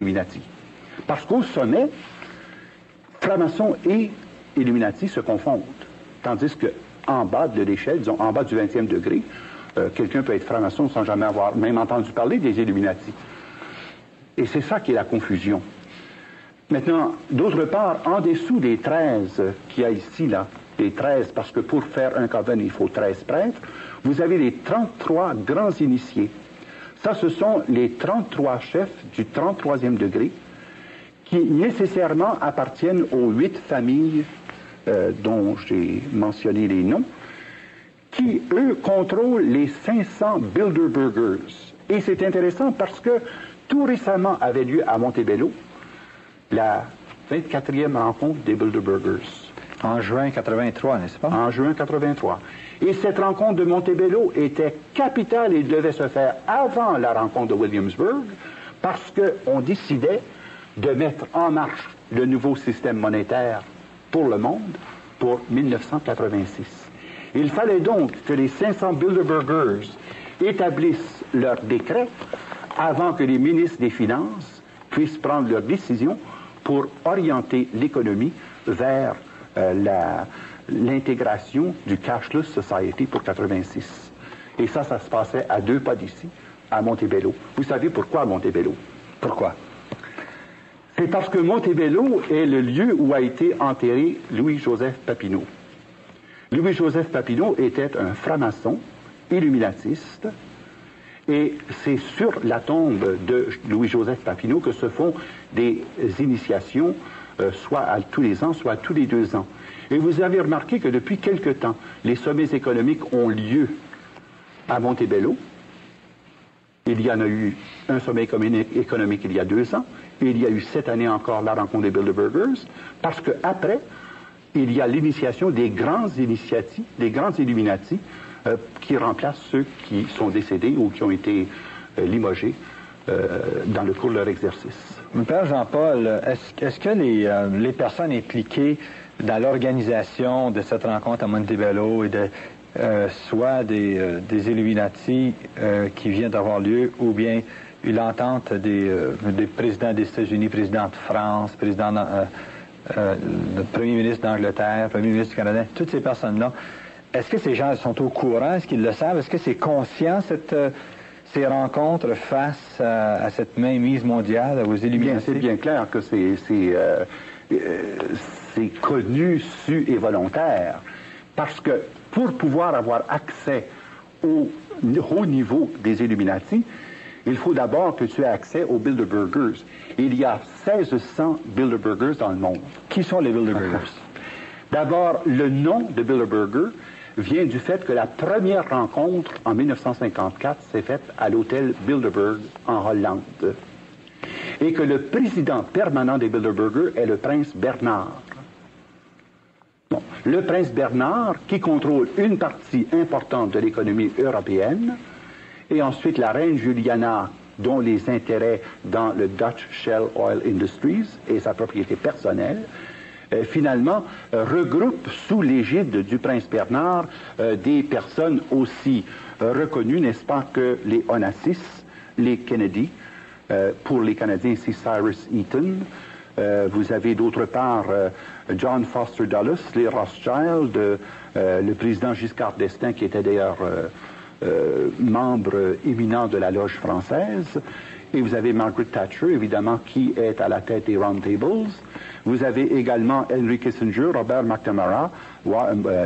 Illuminati. Parce qu'au sommet, francs-maçons et Illuminati se confondent. Tandis qu'en bas de l'échelle, disons en bas du 20e degré, quelqu'un peut être franc-maçon sans jamais avoir même entendu parler des Illuminati. Et c'est ça qui est la confusion. Maintenant, d'autre part, en dessous des 13 qu'il y a ici, là, les 13, parce que pour faire un coven, il faut 13 prêtres, vous avez les 33 grands initiés. Ça, ce sont les 33 chefs du 33e degré qui nécessairement appartiennent aux 8 familles dont j'ai mentionné les noms, qui, eux, contrôlent les 500 Bilderbergers. Et c'est intéressant parce que tout récemment avait lieu à Montebello la 24e rencontre des Bilderbergers. En juin 83, n'est-ce pas? En juin 83. Et cette rencontre de Montebello était capitale et devait se faire avant la rencontre de Williamsburg parce qu'on décidait de mettre en marche le nouveau système monétaire pour le monde pour 1986. Il fallait donc que les 500 Bilderbergers établissent leur décret avant que les ministres des Finances puissent prendre leurs décisions pour orienter l'économie vers l'intégration du cashless society pour 86. Et ça se passait à 2 pas d'ici, à Montebello. Vous savez pourquoi Montebello? Pourquoi? C'est parce que Montebello est le lieu où a été enterré Louis-Joseph Papineau. Louis-Joseph Papineau était un franc-maçon, illuminatiste, et c'est sur la tombe de Louis-Joseph Papineau que se font des initiations, soit à tous les ans, soit à tous les 2 ans. Et vous avez remarqué que depuis quelque temps, les sommets économiques ont lieu à Montebello. Il y en a eu un sommet économique il y a 2 ans, et il y a eu cette année encore la rencontre des Bilderbergers, parce qu'après, il y a l'initiation des grands initiatifs, des grands Illuminati, qui remplacent ceux qui sont décédés ou qui ont été limogés dans le cours de leur exercice. Père Jean-Paul, est-ce que les personnes impliquées dans l'organisation de cette rencontre à Montebello et soit des Illuminati qui viennent d'avoir lieu, ou bien l'entente des présidents des États-Unis, président de France, le premier ministre d'Angleterre, premier ministre du Canada, toutes ces personnes-là, est-ce que ces gens sont au courant? Est-ce qu'ils le savent? Est-ce que c'est conscient, ces rencontres face à cette mainmise mondiale, aux Illuminati? C'est bien clair que c'est connu, su et volontaire. Parce que pour pouvoir avoir accès au haut niveau des Illuminati, il faut d'abord que tu aies accès aux Bilderbergers. Il y a 1600 Bilderbergers dans le monde. Qui sont les Bilderbergers? D'abord, le nom de Bilderberger vient du fait que la première rencontre en 1954 s'est faite à l'hôtel Bilderberg en Hollande. Et que le président permanent des Bilderbergers est le prince Bernard. Bon, le prince Bernard, qui contrôle une partie importante de l'économie européenne, et ensuite la reine Juliana, dont les intérêts dans le Dutch Shell Oil Industries et sa propriété personnelle, finalement, regroupe sous l'égide du prince Bernard des personnes aussi reconnues, n'est-ce pas, que les Onassis, les Kennedy, pour les Canadiens ici Cyrus Eaton, vous avez d'autre part John Foster Dulles, les Rothschild, le président Giscard d'Estaing qui était d'ailleurs membre éminent de la loge française, et vous avez Margaret Thatcher, évidemment, qui est à la tête des Round Tables. Vous avez également Henry Kissinger, Robert McNamara,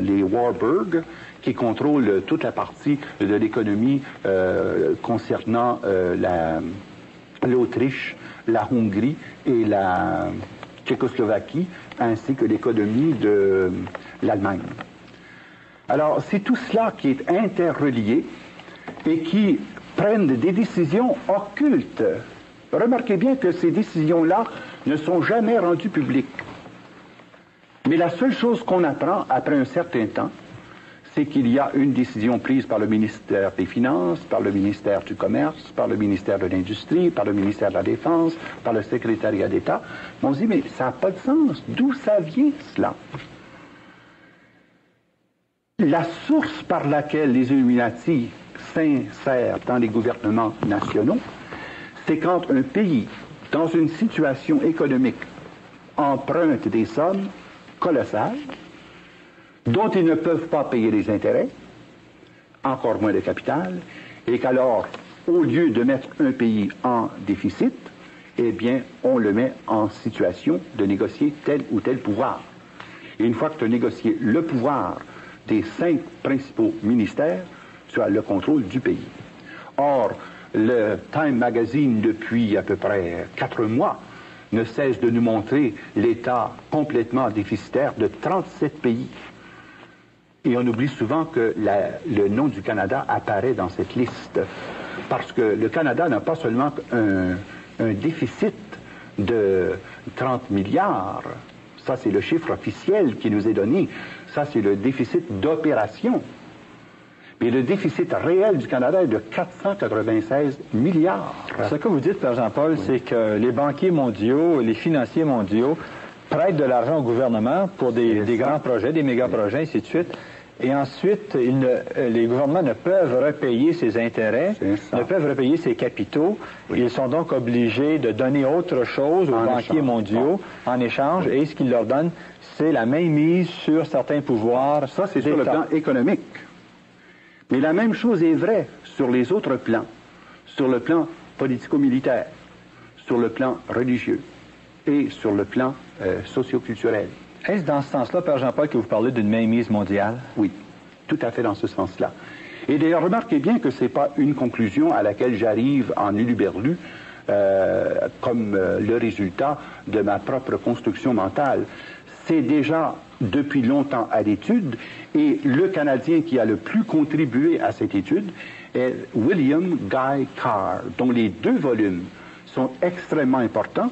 les Warburg, qui contrôlent toute la partie de l'économie concernant l'Autriche, la Hongrie et la Tchécoslovaquie, ainsi que l'économie de l'Allemagne. Alors, c'est tout cela qui est interrelié et qui prennent des décisions occultes. Remarquez bien que ces décisions-là ne sont jamais rendues publiques. Mais la seule chose qu'on apprend après un certain temps, c'est qu'il y a une décision prise par le ministère des Finances, par le ministère du Commerce, par le ministère de l'Industrie, par le ministère de la Défense, par le secrétariat d'État. On se dit, mais ça n'a pas de sens. D'où ça vient, cela? La source par laquelle les Illuminati s'insèrent dans les gouvernements nationaux, c'est quand un pays dans une situation économique, empruntent des sommes colossales dont ils ne peuvent pas payer les intérêts, encore moins de capital, et qu'alors, au lieu de mettre un pays en déficit, eh bien, on le met en situation de négocier tel ou tel pouvoir. Et une fois que tu as négocié le pouvoir des 5 principaux ministères, tu as le contrôle du pays. Or, le Time Magazine, depuis à peu près 4 mois, ne cesse de nous montrer l'état complètement déficitaire de 37 pays. Et on oublie souvent que le nom du Canada apparaît dans cette liste. Parce que le Canada n'a pas seulement un déficit de 30 milliards. Ça, c'est le chiffre officiel qui nous est donné. Ça, c'est le déficit d'opération. Mais le déficit réel du Canada est de 496 milliards. Ce que vous dites, Père Jean-Paul, c'est que les banquiers mondiaux, les financiers mondiaux prêtent de l'argent au gouvernement pour des grands projets, des méga-projets, ainsi de suite. Et ensuite, les gouvernements ne peuvent repayer ces intérêts, ne peuvent repayer ces capitaux. Oui. Ils sont donc obligés de donner autre chose aux banquiers mondiaux en échange. Et ce qu'ils leur donnent, c'est la mainmise sur certains pouvoirs. Ça, c'est sur le plan économique. Mais la même chose est vraie sur les autres plans, sur le plan politico-militaire, sur le plan religieux et sur le plan socio-culturel. Est-ce dans ce sens-là, Père Jean-Paul, que vous parlez d'une mainmise mondiale? Oui, tout à fait dans ce sens-là. Et d'ailleurs, remarquez bien que ce n'est pas une conclusion à laquelle j'arrive en huluberlu comme le résultat de ma propre construction mentale. C'est déjà depuis longtemps à l'étude, et le Canadien qui a le plus contribué à cette étude est William Guy Carr, dont les 2 volumes sont extrêmement importants,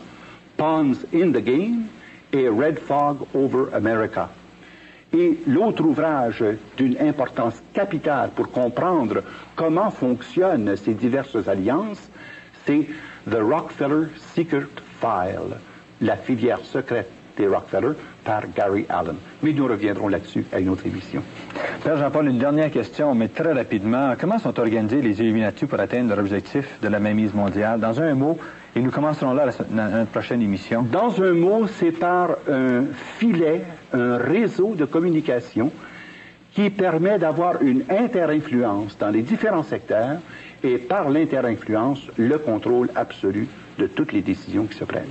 Pawns in the Game et Red Fog over America. Et l'autre ouvrage d'une importance capitale pour comprendre comment fonctionnent ces diverses alliances, c'est The Rockefeller Secret File, la filière secrète des Rockefeller, par Gary Allen. Mais nous reviendrons là-dessus à une autre émission. Père Jean-Paul, une dernière question, mais très rapidement. Comment sont organisés les Illuminati pour atteindre leur objectif de la mainmise mondiale? Dans un mot, et nous commencerons là notre prochaine émission. Dans un mot, c'est par un filet, un réseau de communication qui permet d'avoir une interinfluence dans les différents secteurs et par l'interinfluence, le contrôle absolu de toutes les décisions qui se prennent.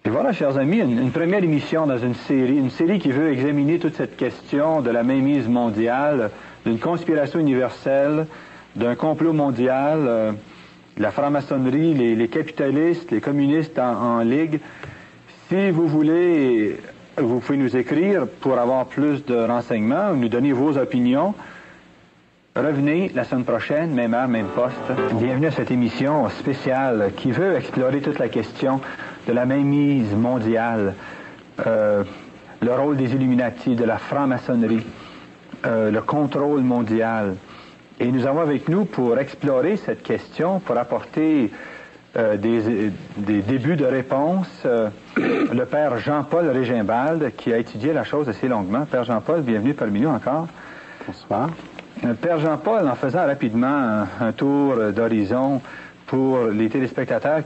Et voilà, chers amis, une première émission dans une série qui veut examiner toute cette question de la mainmise mondiale, d'une conspiration universelle, d'un complot mondial, la franc-maçonnerie, les capitalistes, les communistes en ligue. Si vous voulez, vous pouvez nous écrire pour avoir plus de renseignements, nous donner vos opinions. Revenez la semaine prochaine, même heure, même poste. Bienvenue à cette émission spéciale qui veut explorer toute la question de la mainmise mondiale, le rôle des Illuminati, de la franc-maçonnerie, le contrôle mondial. Et nous avons avec nous, pour explorer cette question, pour apporter des débuts de réponse, le Père Jean-Paul Régimbalde, qui a étudié la chose assez longuement. Père Jean-Paul, bienvenue parmi nous encore. Bonsoir. Père Jean-Paul, en faisant rapidement un tour d'horizon pour les téléspectateurs